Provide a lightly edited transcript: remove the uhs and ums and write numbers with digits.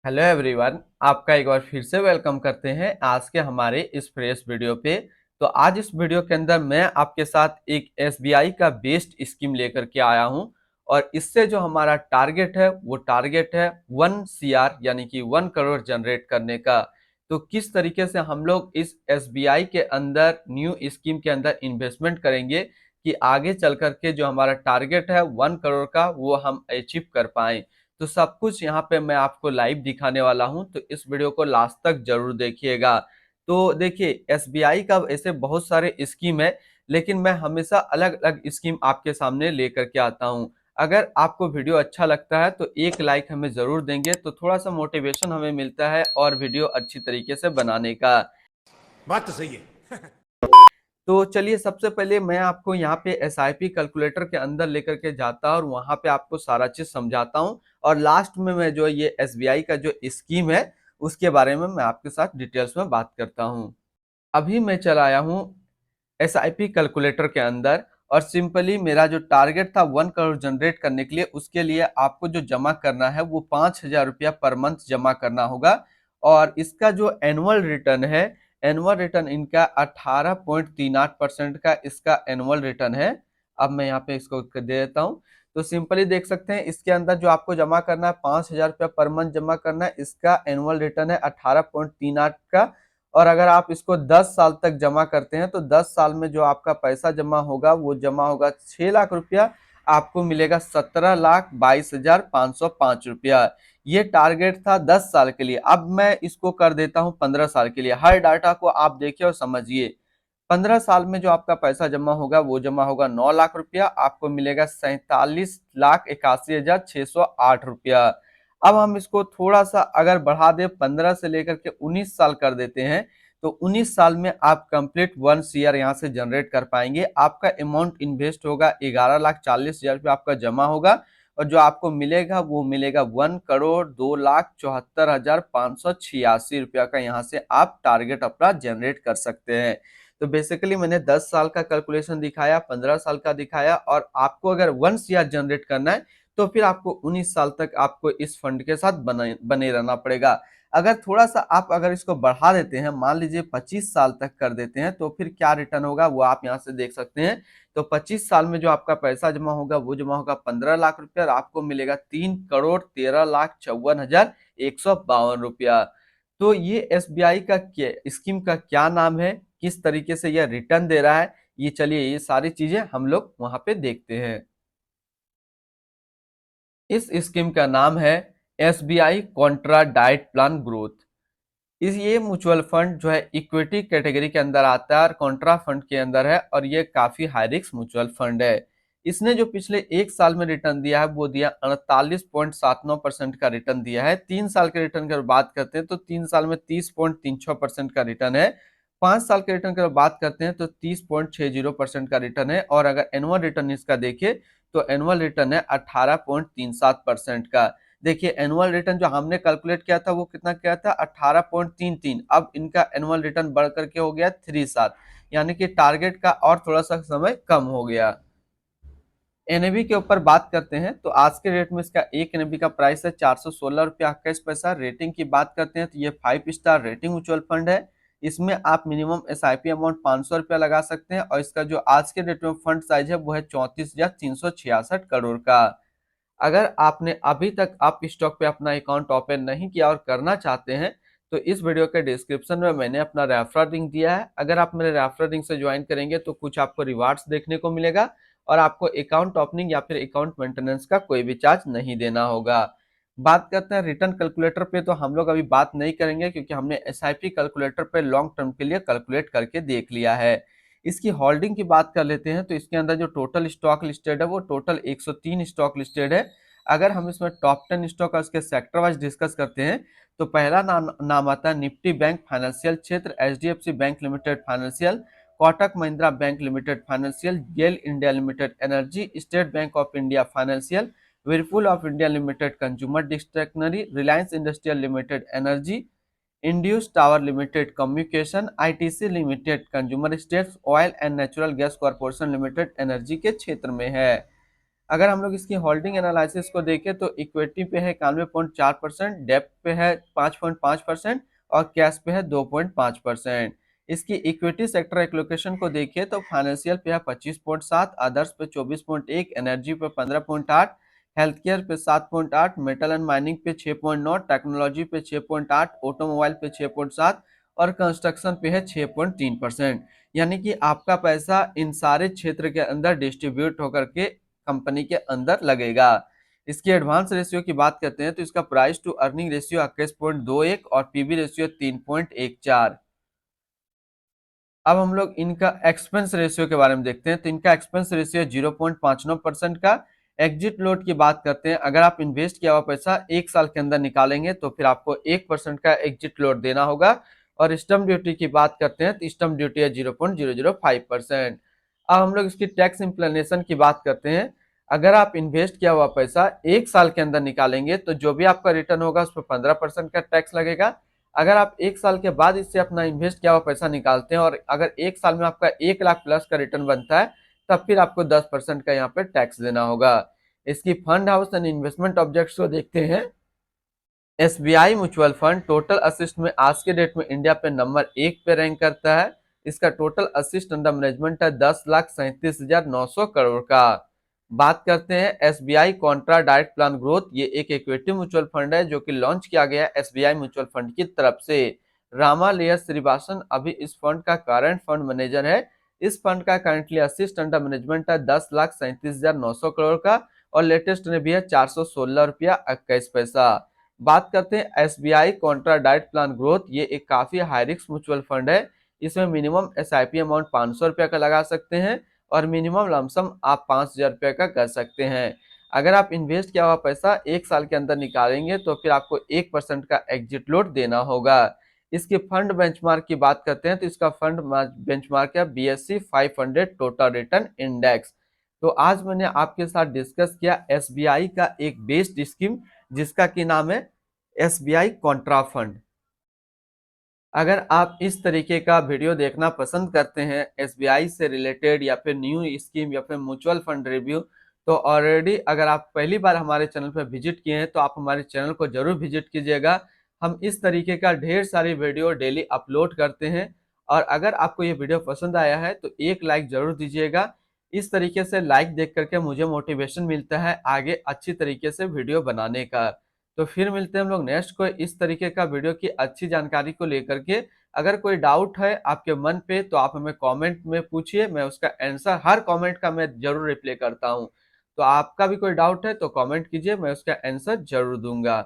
Hello everyone, आपका एक बार फिर से वेलकम करते हैं आज के हमारे इस फ्रेश वीडियो पे। तो आज इस वीडियो के अंदर मैं आपके साथ एक एसबीआई का बेस्ट स्कीम लेकर के आया हूं। और इससे जो हमारा टारगेट है वो टारगेट है 1 CR यानी कि 1 करोड़ जनरेट करने का। तो किस तरीके से हम लोग इस एसबीआई के अंदर न्यू स्कीम के अंदर इन्वेस्टमेंट करेंगे कि आगे चल करके जो हमारा टारगेट है 1 करोड़ का वो हम अचीव कर पाए। तो सब कुछ यहाँ पे मैं आपको लाइव दिखाने वाला हूँ, तो इस वीडियो को लास्ट तक जरूर देखिएगा। तो देखिए, एसबीआई का ऐसे बहुत सारे स्कीम है, लेकिन मैं हमेशा अलग अलग स्कीम आपके सामने लेकर के आता हूँ। अगर आपको वीडियो अच्छा लगता है तो एक लाइक हमें जरूर देंगे, तो थोड़ा सा मोटिवेशन हमें मिलता है और वीडियो अच्छी तरीके से बनाने का। बात तो सही है। तो चलिए, सबसे पहले मैं आपको यहाँ पे एसआईपी कैलकुलेटर के अंदर लेकर के जाता हूँ और वहां पे आपको सारा चीज समझाता हूँ। और लास्ट में मैं जो ये एसबीआई का जो स्कीम है उसके बारे में मैं आपके साथ डिटेल्स में बात करता हूँ। अभी मैं चला आया हूँ एसआईपी कैलकुलेटर के अंदर। और सिंपली मेरा जो टारगेट था 1 करोड़ जनरेट करने के लिए, उसके लिए आपको जो जमा करना है वो 5,000 रुपया पर मंथ जमा करना होगा। और इसका जो एनुअल रिटर्न है, एनुअल रिटर्न इनका 18.38% का इसका एनुअल रिटर्न है। अब मैं यहाँ पे इसको दे देता हूँ। तो सिंपली देख सकते हैं, इसके अंदर जो आपको जमा करना है 5,000 रुपया पर मंथ जमा करना है। इसका एनुअल रिटर्न है 18.38 का। और अगर आप इसको 10 साल तक जमा करते हैं तो 10 साल में जो आपका पैसा जमा होगा वो जमा होगा 6 लाख रुपया। आपको मिलेगा 17,22,505 रुपया। ये टारगेट था 10 साल के लिए। अब मैं इसको कर देता हूं 15 साल के लिए। हर डाटा को आप देखिए और समझिए। 15 साल में जो आपका पैसा जमा होगा वो जमा होगा 9 लाख रुपया। आपको मिलेगा 47,81,608 रुपया। अब हम इसको थोड़ा सा अगर बढ़ा दे, 15 से लेकर के 19 साल कर देते हैं, तो 19 साल में आप कंप्लीट 1 CR यहाँ से जनरेट कर पाएंगे। आपका अमाउंट इन्वेस्ट होगा 11,40,000 रुपया आपका जमा होगा। और जो आपको मिलेगा वो मिलेगा 1,02,74,586 रुपया का। यहाँ से आप टारगेट अपना जनरेट कर सकते हैं। तो बेसिकली मैंने 10 साल का कैलकुलेशन दिखाया, 15 साल का दिखाया, और आपको अगर 1 CR जनरेट करना है तो फिर आपको 19 साल तक आपको इस फंड के साथ बने रहना पड़ेगा। अगर थोड़ा सा आप अगर इसको बढ़ा देते हैं, मान लीजिए 25 साल तक कर देते हैं, तो फिर क्या रिटर्न होगा वो आप यहाँ से देख सकते हैं। तो 25 साल में जो आपका पैसा जमा होगा वो जमा होगा 15 लाख रुपया, और आपको मिलेगा 3,13,54,152 रुपया। तो ये एसबीआई का स्कीम का क्या नाम है, किस तरीके से यह रिटर्न दे रहा है, ये चलिए ये सारी चीजें हम लोग वहां पे देखते हैं। इस स्कीम का नाम है SBI Contra diet plan growth. इस ये म्यूचुअल फंड जो है इक्विटी कैटेगरी के अंदर आता है और कॉन्ट्रा फंड के अंदर है, और ये काफी हाई रिस्क म्यूचुअल फंड है। इसने जो पिछले एक साल में रिटर्न दिया है वो दिया 48.79% का रिटर्न दिया है। 3 साल के रिटर्न की अगर बात करते हैं तो 3 साल में 30.36% का रिटर्न है। 5 साल के रिटर्न की अगर बात करते हैं तो 30.60% का रिटर्न है। और अगर एनुअल रिटर्न इसका देखें तो एनुअल रिटर्न है 18.37% का। देखिए, एनुअल रिटर्न जो हमने कैलकुलेट किया था वो कितना किया था, 18.33। अब इनका एनुअल रिटर्न बढ़ करके हो गया 3 7, यानी कि टारगेट का और थोड़ा सा समय कम हो गया। एनएबी के ऊपर बात करते हैं तो आज के रेट में इसका एक एनएबी का प्राइस है 416 रुपया 21 पैसा। रेटिंग की बात करते हैं तो ये 5 स्टार रेटिंग म्यूचुअल फंड है। इसमें आप मिनिमम एसआईपी अमाउंट 500 रुपया लगा सकते हैं, और इसका जो आज के डेट में फंड साइज है वो है 34,366 करोड़ का। अगर आपने अभी तक आप स्टॉक पे अपना अकाउंट ओपन नहीं किया और करना चाहते हैं, तो इस वीडियो के डिस्क्रिप्शन में मैंने अपना रेफरल लिंक दिया है। अगर आप मेरे रेफरल लिंक से ज्वाइन करेंगे तो कुछ आपको रिवार्ड्स देखने को मिलेगा, और आपको अकाउंट ओपनिंग या फिर अकाउंट मेंटेनेंस का कोई भी चार्ज नहीं देना होगा। बात करते हैं रिटर्न कैलकुलेटर पे, तो हम लोग अभी बात नहीं करेंगे क्योंकि हमने एसआईपी कैलकुलेटर पे लॉन्ग टर्म के लिए कैलकुलेट करके देख लिया है। इसकी होल्डिंग की बात कर लेते हैं तो इसके अंदर जो टोटल स्टॉक लिस्टेड है वो टोटल 103 स्टॉक लिस्टेड है। अगर हम इसमें टॉप 10 स्टॉक और उसके सेक्टर वाइज डिस्कस करते हैं तो पहला नाम आता है निफ्टी बैंक फाइनेंशियल क्षेत्र, HDFC bank limited financial, Kotak Mahindra bank limited financial, GAIL India limited energy, State Bank of India financial, Whirlpool of India limited consumer discretionary, Reliance industrial limited energy, Indus tower limited communication, ITC limited consumer states, oil and natural gas corporation limited energy के क्षेत्र में है। अगर हम लोग इसकी holding analysis को देखें तो इक्विटी पे है 91.4%, डेब्ट पे है 5.5% और कैश पे है 2.5%। इसकी इक्विटी सेक्टर एलोकेशन को देखिए तो फाइनेंशियल पे है 25.7, अदर्स पे 24.1, एनर्जी पे 15.8, हेल्थ केयर पे 7.8, मेटल एंड माइनिंग पे 6.9, टेक्नोलॉजी पे 6.8, ऑटोमोबाइल पे 6.7 और कंस्ट्रक्शन पे है 6.3%। यानी कि आपका पैसा इन सारे क्षेत्र के अंदर डिस्ट्रीब्यूट होकर के कंपनी के अंदर लगेगा। इसकी एडवांस रेशियो की बात करते हैं तो इसका प्राइस टू अर्निंग रेशियो 21.21 और पीबी रेशियो 3.14। अब हम लोग इनका एक्सपेंस रेशियो के बारे में देखते हैं तो इनका एक्सपेंस रेशियो 0.59% का। एग्जिट लोड की बात करते हैं, अगर आप इन्वेस्ट किया हुआ पैसा 1 साल के अंदर निकालेंगे तो फिर आपको 1% का एग्जिट लोड देना होगा। और स्टम्प ड्यूटी की बात करते हैं तो स्टम्प ड्यूटी है 0.005%। अब हम लोग इसकी टैक्स इंप्लेनेशन की बात करते हैं, अगर आप इन्वेस्ट किया हुआ पैसा 1 साल के अंदर निकालेंगे तो जो भी आपका रिटर्न होगा उस पर 15% का टैक्स लगेगा। अगर आप 1 साल के बाद इससे अपना इन्वेस्ट किया हुआ पैसा निकालते हैं और अगर 1 साल में आपका 1 लाख प्लस का रिटर्न बनता है तब फिर आपको 10% का यहाँ पे टैक्स देना होगा। इसकी fund house and investment objects को देखते हैं। SBI mutual fund total assist में आज के डेट में इंडिया पे नंबर 1 पे रैंक करता है। इसका टोटल असिस्ट अंडर मैनेजमेंट है 10,37,900 करोड़ का। बात करते हैं SBI Contra direct plan growth, ये एक इक्विटी म्यूचुअल फंड है जो कि लॉन्च किया गया है एसबीआई म्यूचुअल फंड की तरफ से। रामालय श्रीवास्तव अभी इस फंड का करंट फंड मैनेजर है। इस फंड का करंटली असिस्ट अंडर मैनेजमेंट है 10,37,900 करोड़ का और लेटेस्ट में भी है 416 रुपया 21 पैसा। बात करते हैं SBI Contra diet plan growth, ये एक काफी हाई रिस्क म्यूचुअल फंड है। इसमें मिनिमम एसआईपी अमाउंट 500 रुपया का लगा सकते हैं और मिनिमम लमसम आप 5,000 रुपया का कर सकते हैं। अगर आप इन्वेस्ट किया हुआ पैसा 1 साल के अंदर निकालेंगे तो फिर आपको 1% का एग्जिट लोड देना होगा। इसके फंड बेंचमार्क की बात करते हैं तो इसका फंड बेंचमार्क है बीएसई 500 टोटल रिटर्न इंडेक्स। तो आज मैंने आपके साथ डिस्कस किया एसबीआई का एक बेस्ड स्कीम जिसका की नाम है एसबीआई कॉन्ट्रा फंड। अगर आप इस तरीके का वीडियो देखना पसंद करते हैं एसबीआई से रिलेटेड या फिर न्यू स्कीम या फिर म्यूचुअल फंड रिव्यू, तो ऑलरेडी अगर आप पहली बार हमारे चैनल पर विजिट किए हैं तो आप हमारे चैनल को जरूर विजिट कीजिएगा। हम इस तरीके का ढेर सारी वीडियो डेली अपलोड करते हैं और अगर आपको ये वीडियो पसंद आया है तो एक लाइक जरूर दीजिएगा। इस तरीके से लाइक देख करके मुझे मोटिवेशन मिलता है आगे अच्छी तरीके से वीडियो बनाने का। तो फिर मिलते हैं हम लोग नेक्स्ट कोई इस तरीके का वीडियो की अच्छी जानकारी को लेकर के। अगर कोई डाउट है आपके मन पे तो आप हमें कमेंट में पूछिए, मैं उसका आंसर हर कमेंट का मैं जरूर रिप्लाई करता हूँ। तो आपका भी कोई डाउट है तो कमेंट कीजिए, मैं उसका आंसर जरूर दूंगा।